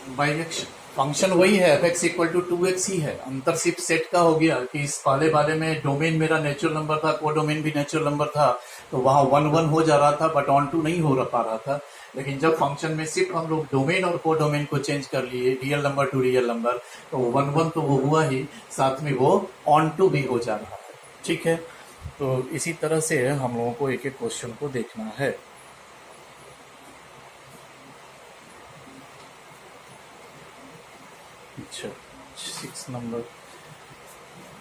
By x function वही है, F x equal to 2x ही है। अंतर सिर्फ सेट का हो गया कि इस पहले वाले में डोमेन मेरा नेचुरल नंबर था, को डोमेन भी नेचुरल नंबर था, तो वहां 1 1 हो जा रहा था, बट ऑन टू नहीं हो पा रहा था। लेकिन जब फंक्शन में सिर्फ हम लोग डोमेन और को डोमेन को चेंज कर लिए, real number two real number, तो 1 1 तो वो हुआ ही, साथ में वो ऑन टू भी हो जा रहा है। ठीक है, तो इसी तरह से हम लोगों को एक एक क्वेश्चन को देखना है। अच्छा, 6 नंबर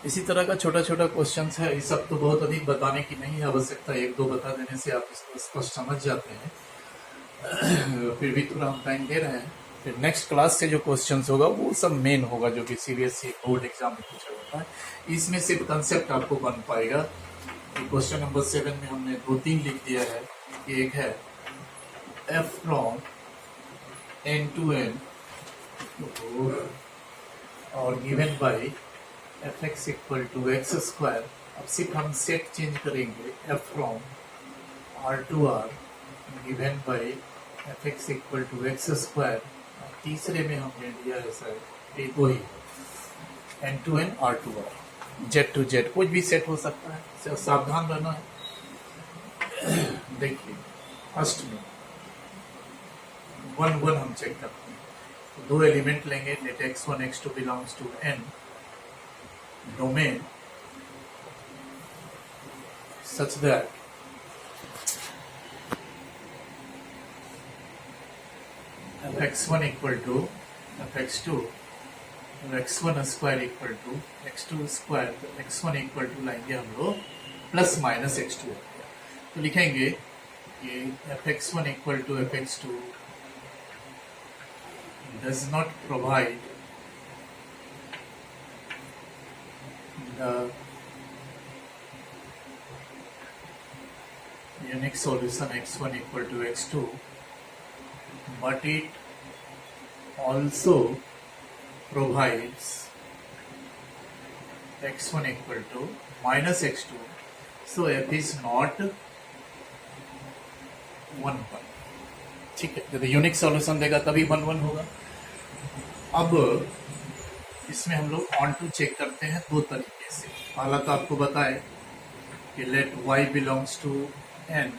इसी तरह का छोटा छोटा क्वेश्चन है। ये सब तो बहुत अधिक बताने की नहीं है आवश्यकता, एक दो बता देने से आप इसको स्पष्ट समझ जाते हैं। फिर भी थोड़ा हम टाइम दे रहे हैं। फिर नेक्स्ट क्लास से जो क्वेश्चंस होगा वो सब मेन होगा, जो कि सीबीएसई बोर्ड एग्जाम में पूछा होता है। इसमें सिर्फ कंसेप्ट आपको बन पाएगा। क्वेश्चन नंबर 7 में हमने 2 3 लिख दिया है कि एक है f from n to n और given by F x equal to x square. अब सिर्फ हम सेट चेंज करेंगे, F from R to R given by F x equal to x square. तीसरे में हमने लिया है सर एक वही N to N R to R, Z to Z, कुछ भी सेट हो सकता है, सिर्फ सावधान रहना है। देखिए फर्स्ट में 1 1 हम चेक करते हैं, तो 2 एलिमेंट लेंगे, let x1 x2 belongs to n, domain such that fx1 equal to fx2 x1 square equal to x2 square, तो x1 इक्वल टू लाएंगे हम लोग प्लस माइनस x2, तो लिखेंगे कि fx1 equal to fx2 does not provide the unique solution x1 equal to x2, but it also provides x1 equal to minus x2, so f is not 1 1। ठीक है, यदि unique solution देगा तभी 1 1 होगा। अब इसमें हम लोग ऑन टू चेक करते हैं 2 तरीके से। पहला तो आपको बताए कि let y belongs to n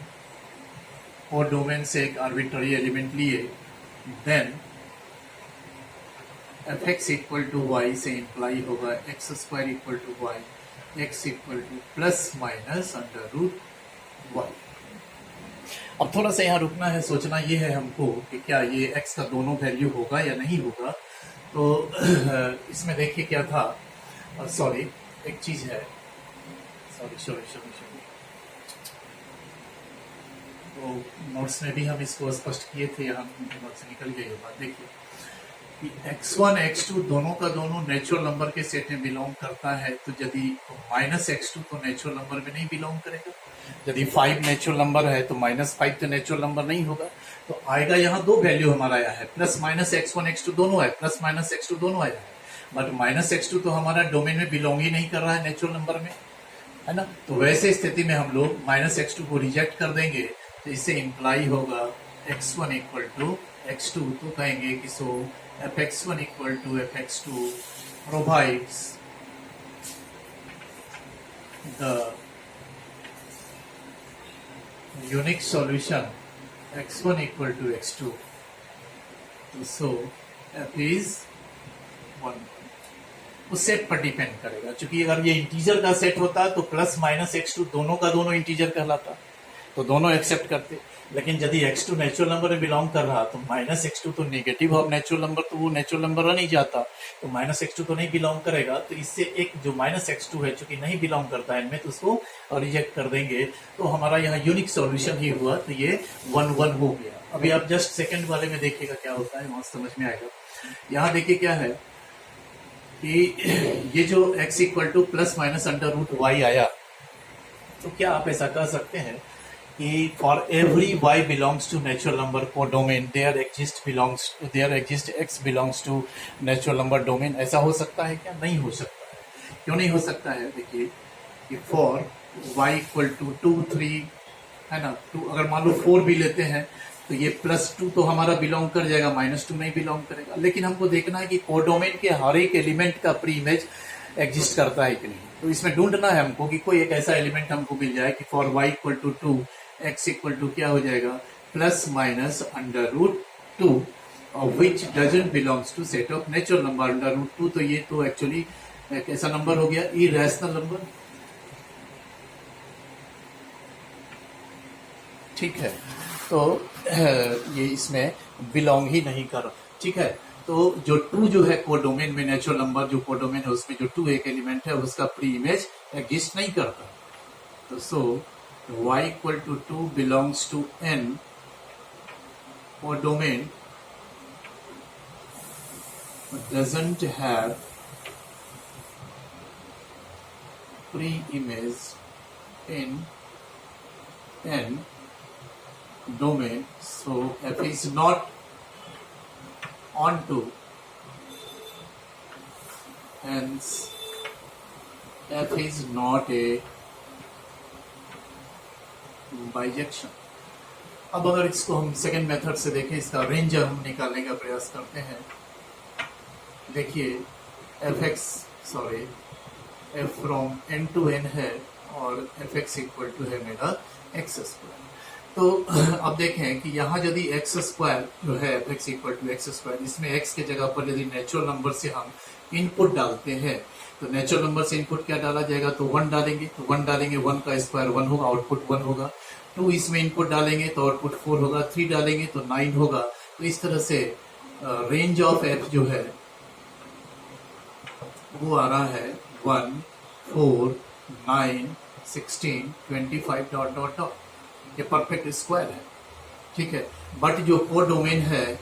और डोमेन से एक आर्बिट्ररी एलिमेंट लिए, then f x equal to y से इंप्लाई होगा x square equal to y, x equal to plus minus under root y. अब थोड़ा सा यहाँ रुकना है, सोचना ये है हमको कि क्या ये x का दोनों वैल्यू होगा या नहीं होगा। तो इसमें देखिए क्या था, सॉरी एक चीज है, सॉरी तो नोट्स में भी हम इसको स्पष्ट किए थे, यहाँ नोट्स निकल गई बात। देखिए कि x1 x2 दोनों का दोनों नेचुरल नंबर के सेट में बिलोंग करता है, तो यदि माइनस x2 तो नेचुरल नंबर में नहीं बिलोंग करेगा। यदि 5 नेचुरल नंबर है तो -5 तो नेचुरल नंबर नहीं होगा। तो आएगा यहाँ 2 वैल्यू हमारा आया है, प्लस माइनस x1 x2 दोनों है, प्लस माइनस x2 दोनों आया है, बट माइनस x2 तो हमारा डोमेन में बिलोंग ही नहीं कर रहा है नेचुरल नंबर में, है ना। तो वैसे स्थिति में हम लोग माइनस x2 को रिजेक्ट कर देंगे, तो इससे इंप्लाई होगा x1 इक्वल टू x2, तो कहेंगे कि so fx1 equal to fx2 provides the unique solution x1 equal to x2, तो सो f इज 1। उस सेट पर डिपेंड करेगा, क्योंकि अगर ये इंटीजर का सेट होता तो प्लस माइनस x2 दोनों का दोनों इंटीजर कहलाता, तो दोनों एक्सेप्ट करते। लेकिन यदि x2 नेचुरल नंबर में बिलोंग कर रहा तो माइनस x2 तो नेगेटिव ऑफ नेचुरल नंबर, तो वो नेचुरल नंबर नहीं जाता, तो माइनस x2 तो नहीं बिलोंग करेगा। तो इससे एक जो माइनस x2 है चूंकि नहीं बिलोंग करता है इनमें, तो उसको रिजेक्ट कर देंगे। तो हमारा यहाँ यूनिक सॉल्यूशन ही हुआ, तो ये 1 1 हो गया। अभी आप जस्ट सेकंड वाले में देखिएगा क्या होता है, वहां समझ में आएगा। यहाँ देखिए क्या है कि ये जो x equal to plus minus under root Y आया, तो क्या आप ऐसा कह सकते हैं कि for every y belongs to natural number codomain there exist x belongs to natural number domain, ऐसा हो सकता है क्या? नहीं हो सकता है। क्यों नहीं हो सकता है? देखिए कि फॉर y इक्वल टू 2 3, है ना, 2 अगर मान लो 4 भी लेते हैं तो ये +2 तो हमारा बिलोंग कर जाएगा, -2 नहीं बिलोंग करेगा। लेकिन हमको देखना है कि कोडोमेन के हर एक एलिमेंट का प्री इमेज एग्जिस्ट करता है कि नहीं। तो इसमें ढूंढना है हमको कि कोई एक ऐसा एलिमेंट हमको मिल जाए कि for y equal to 2 x equal to क्या हो जाएगा ±√2 which doesn't belongs to set of natural number √2। तो ये तो एक्चुअली एक ऐसा नंबर हो गया इरेशनल नंबर, ठीक है। तो ये इसमें बिलोंग ही नहीं कर, ठीक है। तो जो 2 जो है कोडोमेन में, नेचुरल नंबर जो कोडोमेन है उसमें जो 2 एक एलिमेंट है उसका प्री इमेज एग्जिस्ट नहीं करता। तो so y equal to 2 belongs to n codomain doesn't have pre-image in n domain, so f is not onto, hence f is not a bijection। अब अगर इसको हम सेकेंड मेथड से देखें, इसका रेंज हम निकालने का प्रयास करते हैं। देखिए f from n to n है और fx इक्वल टू है मेरा x²। तो अब देखें कि यहाँ यदि x² जो है fx इक्वल टू x², इसमें x के जगह पर यदि नेचुरल नंबर से हम इनपुट डालते हैं, तो नेचुरल नंबर से इनपुट क्या डाला जाएगा, तो 1 डालेंगे, तो 1 डालेंगे, 1 का स्क्वायर 1 होगा, आउटपुट 1 होगा। 2 इसमें इनपुट डालेंगे तो आउटपुट 4 होगा, 3 डालेंगे तो 9 होगा। तो इस तरह से रेंज ऑफ f जो है वो आ रहा है 1, 4, 9, 16, 25 डॉट डॉट डॉट। ये परफेक्ट स्क्वायर है, ठीक है। बट जो कोडोमेन है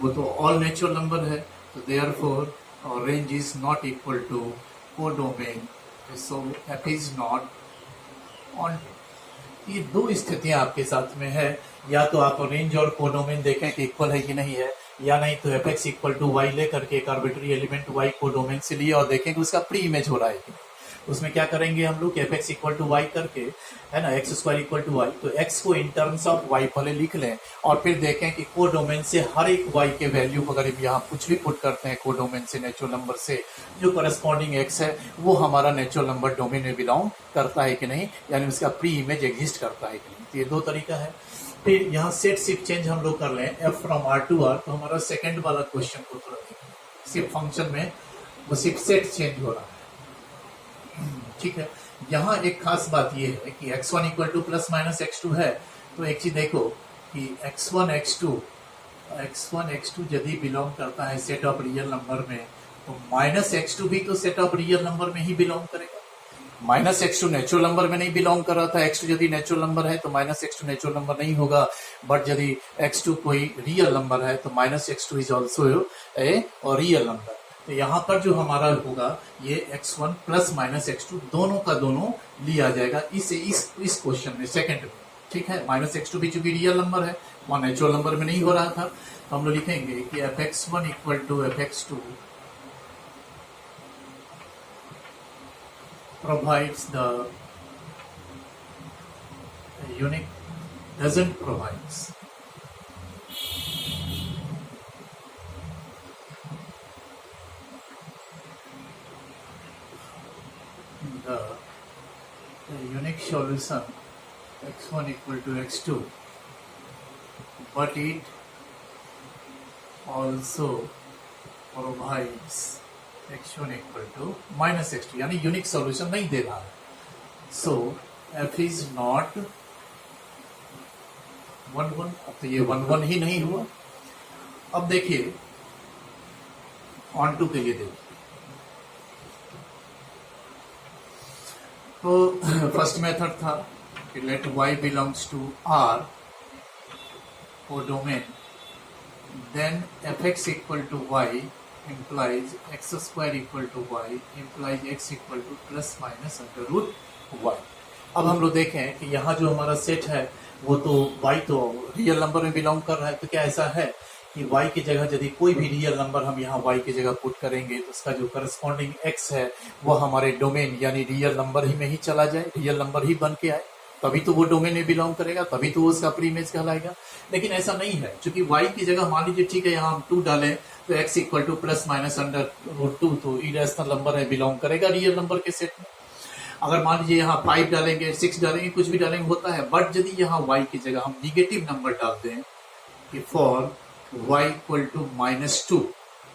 वो तो ऑल नेचुरल नंबर है, तो देयरफॉर और range is not equal to codomain, so f is not on. ये 2 स्थितियां आपके साथ में है, या तो आप रेंज और कोडोमेन देखें कि इक्वल है कि नहीं है, या नहीं तो fx इक्वल टू y लेकर के एक आर्बिट्री एलिमेंट y कोडोमेन से लिए और देखें कि उसका प्री इमेज हो रहा है कि नहीं। उसमें क्या करेंगे हम लोग, fx इक्वल टू y करके, है ना, x² इक्वल टू y, तो x को इन टर्म्स ऑफ y पहले लिख लें और फिर देखें कि कोडोमेन से हर एक y के वैल्यू अगर यहाँ कुछ भी पुट करते हैं कोडोमेन से नेचुरल नंबर से, जो करस्पॉन्डिंग x है वो हमारा नेचुरल नंबर डोमेन में बिलोंग करता है कि नहीं, यानी उसका प्री इमेज एग्जिस्ट करता है कि नहीं। तो ये 2 तरीका है। फिर यहाँ सेट शिफ्ट चेंज हम लोग कर लें f from r to r, तो हमारा सेकंड वाला क्वेश्चन को थोड़ा देखें। शिफ्ट फंक्शन में वो शिफ्ट सेट चेंज हो रहा है, ठीक है। यहाँ एक खास बात ये है कि x1 इक्वल टू ±x2 है, तो एक चीज देखो कि x1 x2 यदि बिलोंग करता है सेट ऑफ रियल नंबर में, तो -x2 भी तो सेट ऑफ रियल नंबर में ही बिलोंग करेगा। -x2 नेचुरल नंबर में नहीं बिलोंग कर रहा था, x2 यदि नेचुरल नंबर है तो -x2 नेचुरल नंबर नहीं होगा। बट यदि x2 कोई रियल नंबर है तो -x2 is also a real number. तो यहाँ पर जो हमारा होगा ये x1 प्लस -x2 दोनों का दोनों लिया जाएगा इस क्वेश्चन में, सेकंड में, ठीक है। -x2 भी चूंकि रियल नंबर है, वहाँ नेचुरल नंबर में नहीं हो रहा था, तो हम लोग लिखेंगे कि fx1 equal to fx2 provides the unique, doesn't provides the unique solution x1 equal to x2, but it also provides x1 equal to -x2, यानी यूनिक सॉल्यूशन नहीं दे रहा है। सो f इज नॉट 1 1, अब तो ये 1 1 ही नहीं हुआ। अब देखिए ऑन टू के लिए देखिए, तो फर्स्ट मेथड था कि let y belongs to r for domain, then fx equal to y implies x² equal to y implies x equal to plus minus under root y। अब हम लोग देखें कि यहाँ जो हमारा सेट है वो तो y तो रियल नंबर में बिलोंग कर रहा है, तो क्या ऐसा है कि y की जगह यदि कोई भी रियल नंबर हम यहाँ y की जगह पुट करेंगे तो उसका जो करस्पॉन्डिंग x है वो हमारे डोमेन यानी रियल नंबर ही में ही चला जाए, रियल नंबर ही बन के आए। तभी तो वो डोमेन में बिलोंग करेगा, तभी तो वो उसका प्री इमेज कहलाएगा। लेकिन ऐसा नहीं है, क्योंकि y की जगह मान लीजिए ठीक है यहाँ हम 2 डालें तो x equal to plus minus under root 2, तो इरेशनल नंबर है, बिलोंग करेगा रियल नंबर के सेट में। अगर मान लीजिए यहाँ 5 डालेंगे, 6 डालेंगे, कुछ भी डालेंगे होता है। बट यदि यहाँ y की जगह हम निगेटिव नंबर डाल दें कि फॉर y इक्वल टू -2,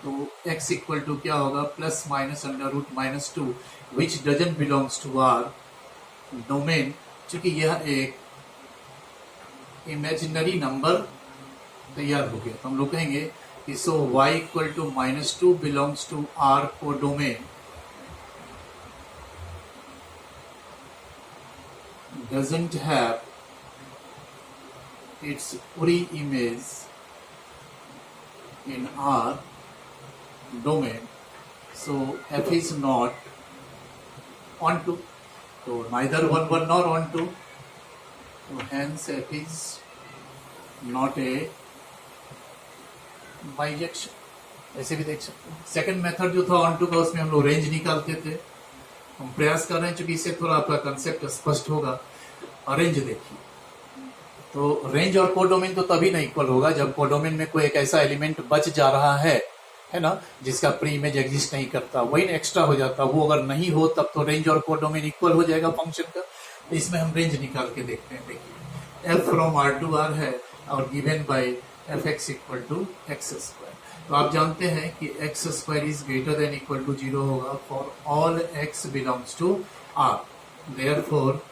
तो x इक्वल टू क्या होगा, plus minus under root -2, which doesn't belongs to R domain. चूंकि यह एक इमेजिनरी नंबर तैयार हो गया, तो हम लोग कहेंगे कि so y equal to -2 belongs to R को domain doesn't have its pre-image in R domain, so f is not onto, so neither 1 1 nor onto, so hence f is not a bijection। ऐसे भी देख सकते हैं। Second method जो था onto का, उसमें हम लोग रेंज निकालते थे। हम प्रयास कर रहे हैं, चूंकि इससे थोड़ा आपका कंसेप्ट स्पष्ट होगा। रेंज देखिए, तो रेंज और कोडोमेन तो तभी नहीं इक्वल होगा जब कोडोमेन में कोई एक ऐसा एलिमेंट बच जा रहा है ना, जिसका प्री इमेज एग्जिस्ट नहीं करता, वही एक्स्ट्रा हो जाता। वो अगर नहीं हो तब तो रेंज और कोडोमेन इक्वल हो जाएगा फंक्शन का। तो इसमें हम रेंज निकाल के देखते हैं। देखिए f from r to r है और given by fx equal to x square. तो आप जानते हैं कि x square is greater than equal to 0 होगा for all x belongs to r। Therefore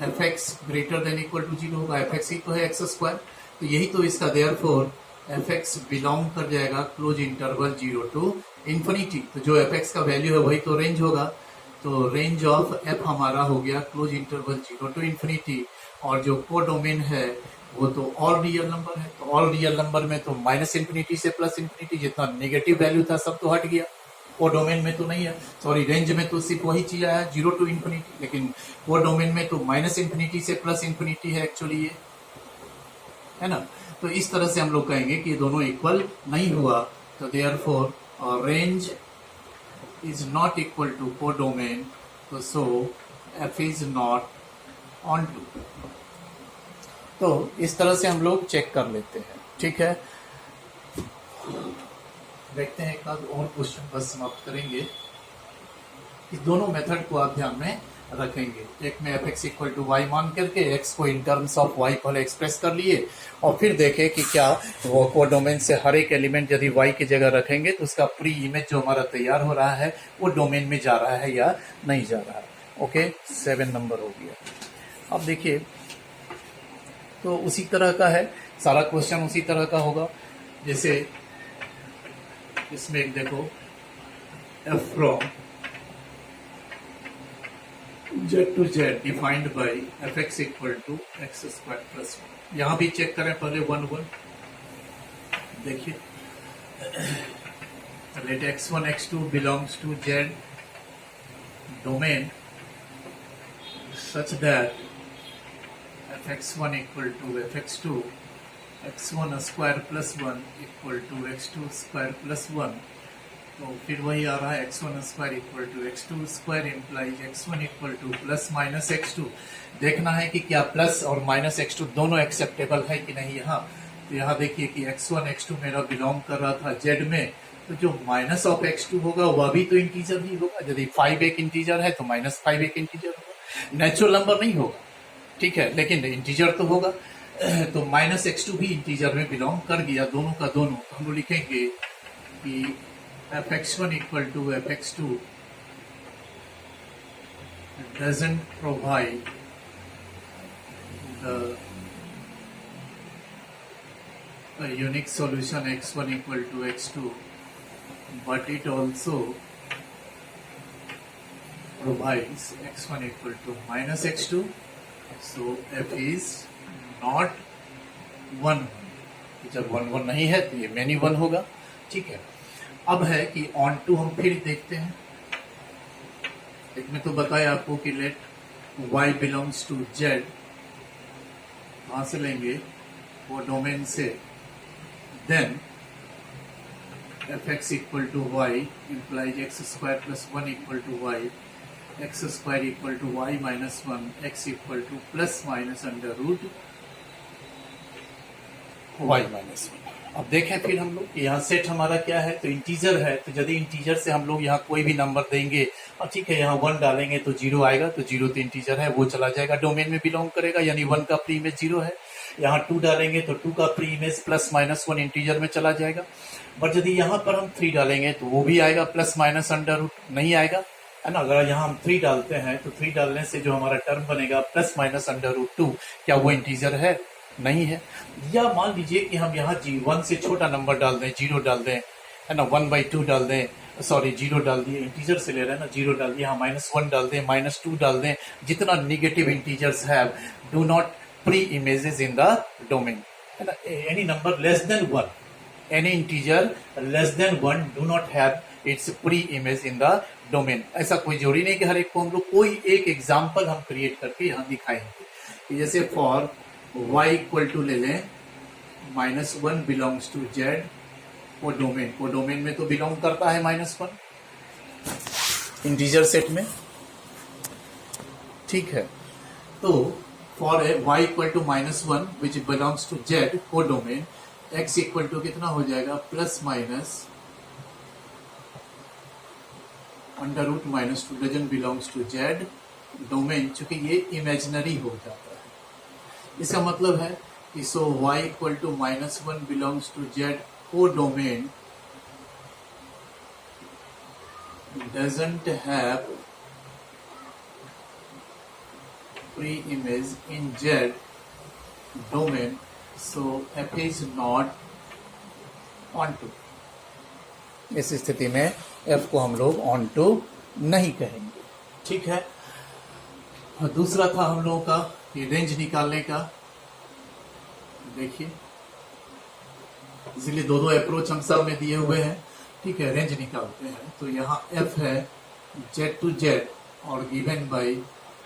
fx greater than equal to 0 होगा। fx ही तो है एक्स स्क्वायर, तो यही तो इसका देयरफॉर fx बिलोंग कर जाएगा क्लोज इंटरवल 0 टू इन्फिनिटी। तो जो fx का वैल्यू है वही तो रेंज होगा। तो रेंज ऑफ f हमारा हो गया क्लोज इंटरवल 0 टू इन्फिनिटी, और जो कोडोमेन है वो तो ऑल रियल नंबर है। तो ऑल रियल नंबर में तो माइनस इन्फिनिटी से प्लस इन्फिनिटी, जितना नेगेटिव वैल्यू था सब तो हट गया। कोडोमेन में तो नहीं है, सॉरी रेंज में तो सिर्फ वही चीज आया 0 टू इन्फिनिटी, लेकिन कोडोमेन में तो माइनस इन्फिनिटी से प्लस इन्फिनिटी है एक्चुअली ये, है ना। तो इस तरह से हम लोग कहेंगे कि ये दोनों इक्वल नहीं हुआ। तो therefore range is not equal to codomain, तो so F is not onto. तो इस तरह से हम लोग चेक कर लेते हैं, ठीक है। देखते हैं एक आध और क्वेश्चन बस समाप्त करेंगे। इस दोनों मेथड को आप ध्यान में रखेंगे। एक में f x equal to y मान करके एक्स को इन टर्म्स ऑफ वाई पहले एक्सप्रेस कर लिए, और फिर देखें कि क्या वो कोडोमेन से हर एक एलिमेंट यदि वाई की जगह रखेंगे तो उसका प्री इमेज जो हमारा तैयार हो रहा है वो डोमेन में जा रहा है या नहीं जा रहा है। ओके, 7 नंबर हो गया। अब देखिए, तो उसी तरह का है सारा क्वेश्चन, उसी तरह का होगा। जैसे इसमें एक देखो, f from z to z defined by F x equal to x square plus 1। यहाँ भी चेक करें पहले 1 1। देखिए, let x1 x2 belongs to z domain such that fx1 equal to fx2 x1 square plus 1 equal to x2 square plus 1। तो फिर वही आ रहा है x1 square equal to x2 square implies x1 equal to plus minus x2। देखना है कि क्या प्लस और माइनस x2 दोनों एक्सेप्टेबल है कि नहीं यहाँ। तो यहाँ देखिए कि x1 x2 मेरा बिलोंग कर रहा था z में, तो जो माइनस ऑफ x2 होगा वह भी तो इंटीजर ही होगा। यदि 5 एक इंटीजर है तो माइनस 5 एक इंटीजर होगा। नेचुरल नंबर नहीं होगा, ठीक है, लेकिन इंटीजर तो होगा। तो माइनस x2 भी इंटीजर में बिलोंग कर गया, दोनों का दोनों। तो हम लोग लिखेंगे कि fx1 equal to fx2 doesn't provide a unique solution x1 equal to x2, but it also provides x1 equal to minus x2, so f is not 1। जब 1 1 नहीं है तो ये मैनी 1 होगा, ठीक है। अब है कि ऑन टू हम फिर देखते हैं। एक में तो बताया आपको कि let y belongs to z, वहां से लेंगे वो डोमेन से, then f x equal to y implies x square plus 1 equal to y. X square equal to y minus one, x equal to plus minus under root y minus one. अब देखें फिर हम लोग यहाँ set हमारा क्या है, तो इंटीजर है, तो यदि इंटीजर से हम लोग यहाँ कोई भी नंबर देंगे और ठीक है यहाँ 1 डालेंगे तो 0 आएगा, तो 0 तो इंटीजर है वो चला जाएगा, डोमेन में बिलोंग करेगा, यानी 1 का प्री इमेज 0 है। यहाँ 2 डालेंगे तो 2 का pre image plus minus 1 integer में चला जाएगा। बट यदि यहाँ पर हम 3 डालेंगे तो वो भी आएगा, प्लस माइनस अंडर रूट नहीं आएगा, है ना। अगर यहाँ हम 3 डालते हैं तो 3 डालने से जो हमारा टर्म बनेगा प्लस माइनस अंडर रूट 2, क्या वो इंटीजर है? नहीं है। या मान लीजिए कि हम यहाँ G1 से छोटा नंबर डाल दें, 0 डाल दें, है ना, 1/2 डाल दें, सॉरी 0 डाल दिए, इंटीजर से ले रहे हैं ना, 0 डाल दिया, यहाँ -1 डाल दें, -2 डाल दें, जितना negative integers have do not pre images in the domain, है ना। Any number less than 1, any integer less than 1 do not have its pre image in the domain. ऐसा कोई जरूरी नहीं कि हर एक को हम लोग कोई एक एग्जाम्पल हम क्रिएट करके यहाँ दिखाएंगे। जैसे फॉर y इक्वल टू ले लें -1 बिलोंग्स टू z, वो डोमेन में तो बिलोंग करता है -1 इंटीजर सेट में, ठीक है। तो for y equal to -1 which belongs to z को डोमेन, x इक्वल टू कितना हो जाएगा, plus minus under root -2 doesn't belongs to z domain, चूंकि ये इमेजिनरी हो जाता है। इसका मतलब है कि so y equal to -1 belongs to z को domain doesn't have pre-image in z domain, so f is not onto। इस स्थिति में f को हम लोग onto नहीं कहेंगे, ठीक है। दूसरा था हम लोगों का ये रेंज निकालने का। देखिए इसलिए दो अप्रोच हम सब में दिए हुए हैं, ठीक है। रेंज निकालते हैं तो यहाँ f है z टू z और given by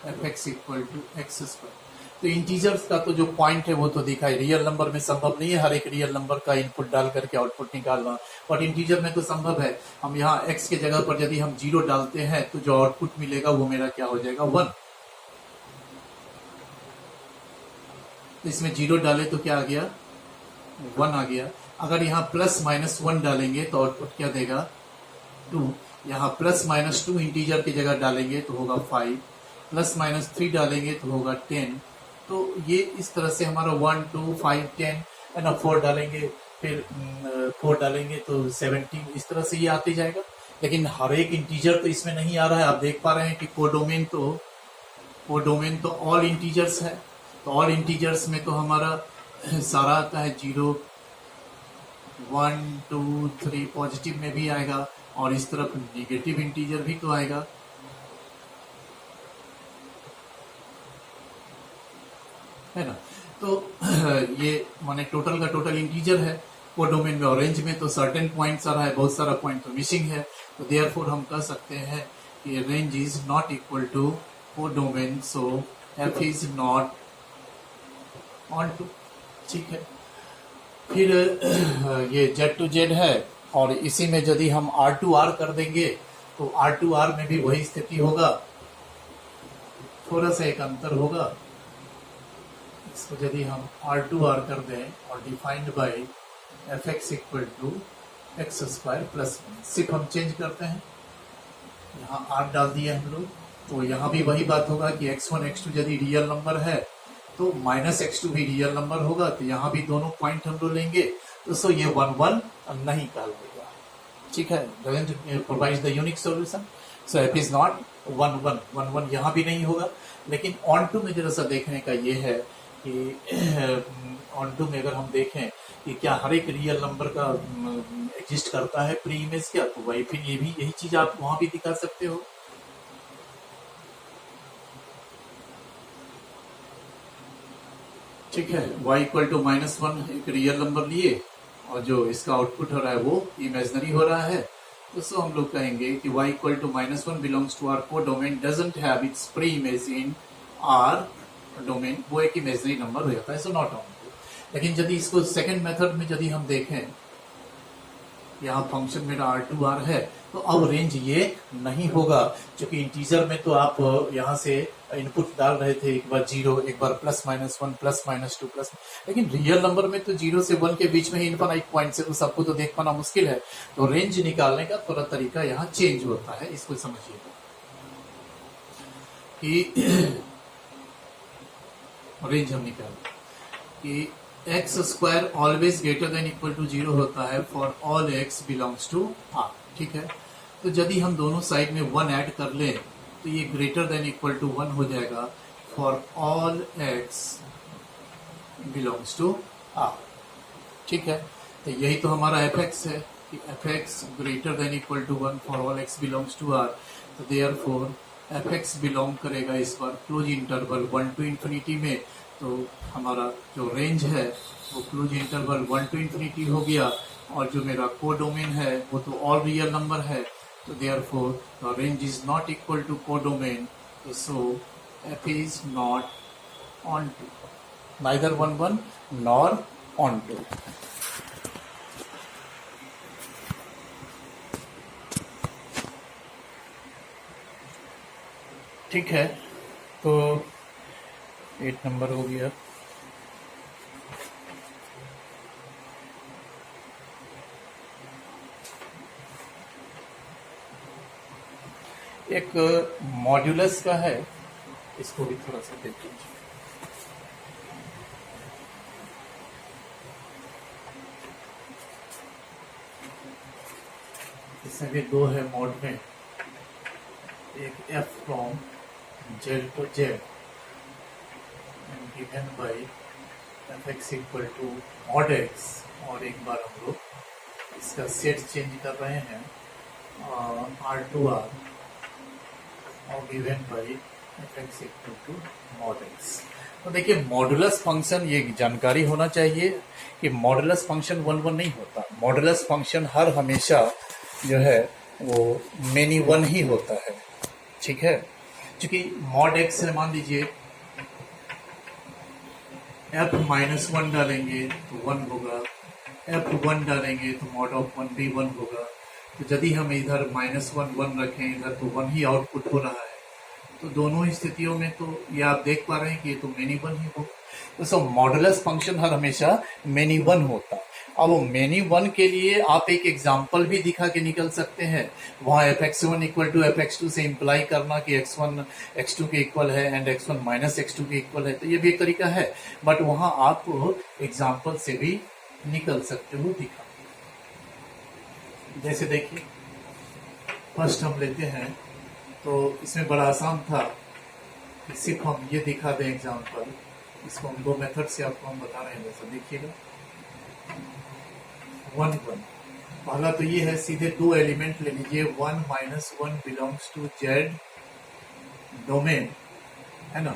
F x equal to x square. तो इंटीजर्स का तो जो पॉइंट है वो तो दिखाई, रियल नंबर में संभव नहीं है हर एक रियल नंबर का इनपुट डाल करके आउटपुट निकालना, बट इंटीजर में तो संभव है। हम यहाँ x के जगह पर यदि हम 0 डालते हैं तो जो आउटपुट मिलेगा वो मेरा क्या हो जाएगा, 1। इसमें 0 डाले तो क्या आ गया, 1 आ गया। अगर यहाँ प्लस माइनस 1 डालेंगे तो आउटपुट क्या देगा, 2। यहाँ प्लस माइनस 2 इंटीजर की जगह डालेंगे तो होगा 5, प्लस माइनस 3 डालेंगे तो होगा 10। तो ये इस तरह से हमारा 1, 2, 5, 10 है ना, 4 डालेंगे फिर 4 डालेंगे तो 17, इस तरह से ये आते जाएगा। लेकिन हर एक इंटीजर तो इसमें नहीं आ रहा है। आप देख पा रहे हैं कि कोडोमेन तो ऑल इंटीजर्स है, तो ऑल इंटीजर्स में तो हमारा सारा आता है 0, 1, 2, 3 पॉजिटिव में भी आएगा और इस तरफ निगेटिव इंटीजर भी तो आएगा, है ना। तो ये माने टोटल का टोटल इंटीजर है वो डोमेन में, और रेंज में तो सर्टेन पॉइंट्स आ रहा है, बहुत सारा पॉइंट तो मिसिंग है। तो देयरफॉर हम कह सकते हैं कि range is not equal to codomain, so F is not onto, ठीक है। फिर ये z टू z है और इसी में यदि हम r टू r कर देंगे तो r टू r में भी वही स्थिति होगा, थोड़ा सा एक अंतर होगा। इसको यदि हम r टू r कर दें और defined by f x equal to x square plus 1, सिर्फ हम चेंज करते हैं, यहाँ r डाल दिया हम लोग, तो यहाँ भी वही बात होगा कि x1 x2 यदि रियल नंबर है तो -x2 भी रियल नंबर होगा, तो यहाँ भी दोनों पॉइंट हम लोग लेंगे, तो सो ये 1, 1 नहीं कहलाएगा, ठीक है। doesn't provide the unique solution, so f is not 1, 1, 1, 1 यहाँ भी नहीं होगा। लेकिन ऑन टू में जरा सा देखने का ये है कि ऑन टू में अगर हम देखें कि क्या हर एक रियल नंबर का एग्जिस्ट करता है प्री इमेज क्या, तो वही फिर ये भी यही चीज आप वहां भी दिखा सकते हो। ठीक है, y इक्वल टू -1 एक रियल नंबर लिए और जो इसका आउटपुट हो रहा है वो इमेजिनरी हो रहा है, तो सो हम लोग कहेंगे कि y equal to -1 belongs to R को domain doesn't have its pre image in R domain, वो एक इमेजिनरी नंबर हो जाता है, सो नॉट ऑन टू। लेकिन यदि इसको सेकंड मेथड में यदि हम देखें यहाँ फंक्शन मेरा R2R है, तो अब रेंज ये नहीं होगा, क्योंकि इंटीजर में तो आप यहाँ से इनपुट डाल रहे थे, एक बार 0, एक बार +-1, +-2 प्लस, लेकिन रियल नंबर में तो 0 से 1 के बीच में ही इनफाइनाइट पॉइंट्स है, तो सबको तो देख पाना मुश्किल है। तो रेंज निकालने का थोड़ा तरीका यहाँ चेंज होता है, इसको समझिएगा कि रेंज हम निकाल कि x² always greater than equal to 0 होता है for all x belongs to R, ठीक है। तो यदि हम दोनों साइड में 1 ऐड कर लें तो ये ग्रेटर देन इक्वल टू 1 हो जाएगा for all x belongs to R, ठीक है। तो यही तो हमारा fx है कि fx greater than equal to 1 for all x belongs to R। तो देयरफॉर fx बिलोंग करेगा इस बार क्लोज इंटरवल 1 टू इन्फिनिटी में, तो हमारा जो रेंज है वो क्लोज इंटरवल 1 टू इन्फिनिटी हो गया, और जो मेरा कोडोमेन है वो तो ऑल रियल नंबर है, तो therefore the range is not equal to codomain, तो so f is not onto, neither 1 1 nor onto. ठीक है, तो 8 नंबर हो गया। एक मॉड्यूलस का है, इसको भी थोड़ा सा देख लीजिए। इसमें भी दो है मोड में, एक f from z to z and given by fx equal to mod x, और एक बार हम लोग इसका सेट चेंज कर रहे हैं R2R और given by fx equal to mod x। तो देखिए मॉडुलस फंक्शन, ये जानकारी होना चाहिए कि मॉडुलस फंक्शन 1 1 नहीं होता। मॉडुलस फंक्शन हर हमेशा जो है वो मेनी 1 ही होता है, ठीक है। क्योंकि मॉड एक्स है, मान लीजिए f-1 डालेंगे तो 1 होगा, f1 डालेंगे तो मॉड ऑफ 1 भी 1 होगा। तो यदि हम इधर -1 1 रखें, इधर तो 1 ही आउटपुट हो रहा है, तो दोनों स्थितियों में तो ये आप देख पा रहे हैं कि ये तो मेनी 1 ही होगा। तो सब मॉडुलस फंक्शन हर हमेशा मेनी 1 होता है। अब मेनी 1 के लिए आप एक एग्जाम्पल भी दिखा के निकल सकते हैं, वहाँ fx1 इक्वल टू fx2 से इम्प्लाई करना कि x1 x2 के इक्वल है एंड x1 माइनस x2 के इक्वल है, तो ये भी एक तरीका है, बट वहाँ आप एग्जाम्पल से भी निकल सकते हो दिखा। जैसे देखिए फर्स्ट हम लेते हैं, तो इसमें बड़ा आसान था कि सिर्फ हम ये दिखा दें एग्जाम्पल, इसको हम 2 मेथड से आपको हम बता रहे हैं। जैसा देखिएगा 1 1, पहला तो ये है सीधे 2 एलिमेंट ले लीजिए, 1 - 1 बिलोंग्स टू z डोमेन, है ना।